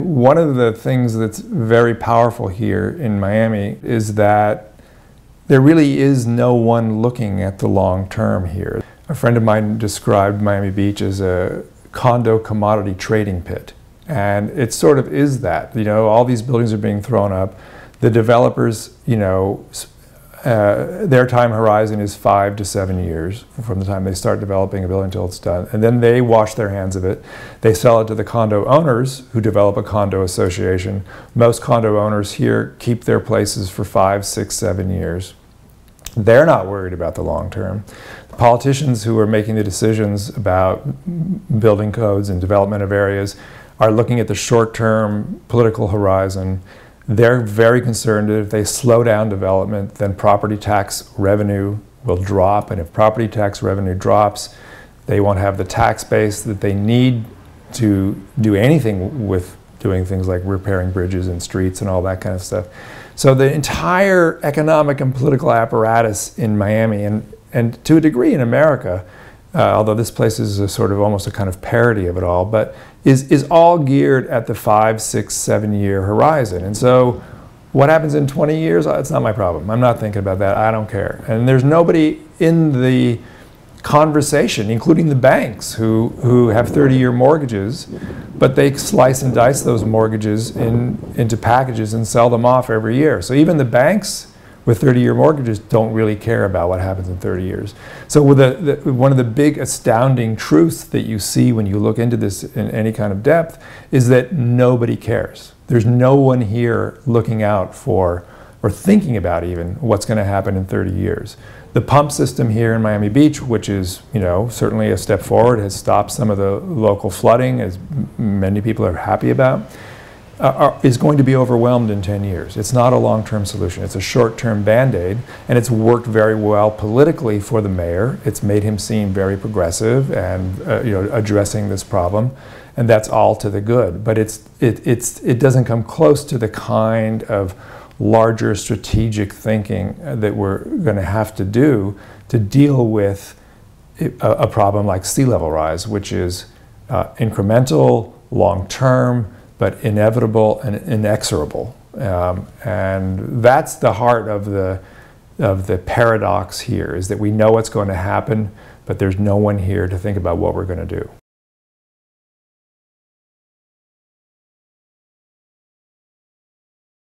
One of the things that's very powerful here in Miami is that there really is no one looking at the long term here. A friend of mine described Miami Beach as a condo commodity trading pit. And it sort of is that. You know, all these buildings are being thrown up. The developers, you know, their time horizon is 5 to 7 years from the time they start developing a building until it's done. And then they wash their hands of it. They sell it to the condo owners who develop a condo association. Most condo owners here keep their places for 5, 6, 7 years. They're not worried about the long term. The politicians who are making the decisions about building codes and development of areas are looking at the short-term political horizon. They're very concerned that if they slow down development, then property tax revenue will drop. And if property tax revenue drops, they won't have the tax base that they need to do anything with doing things like repairing bridges and streets and all that kind of stuff. So the entire economic and political apparatus in Miami, and to a degree in America, although this place is a sort of almost a kind of parody of it all, but is all geared at the 5, 6, 7 year horizon. And so what happens in 20 years, it's not my problem. I'm not thinking about that. I don't care. And there's nobody in the conversation, including the banks who have 30-year mortgages, but they slice and dice those mortgages into packages and sell them off every year. So even the banks with 30-year mortgages don't really care about what happens in 30 years. So with one of the big astounding truths that you see when you look into this in any kind of depth is that nobody cares. There's no one here looking out for or thinking about even what's going to happen in 30 years. The pump system here in Miami Beach, which is, you know, certainly a step forward, has stopped some of the local flooding, as many people are happy about, is going to be overwhelmed in 10 years. It's not a long-term solution. It's a short-term Band-Aid, and it's worked very well politically for the mayor. It's made him seem very progressive and you know, addressing this problem, and that's all to the good. But it doesn't come close to the kind of larger strategic thinking that we're going to have to do to deal with a problem like sea level rise, which is incremental, long-term, but inevitable and inexorable. And that's the heart of the paradox here, is that we know what's going to happen, but there's no one here to think about what we're going to do.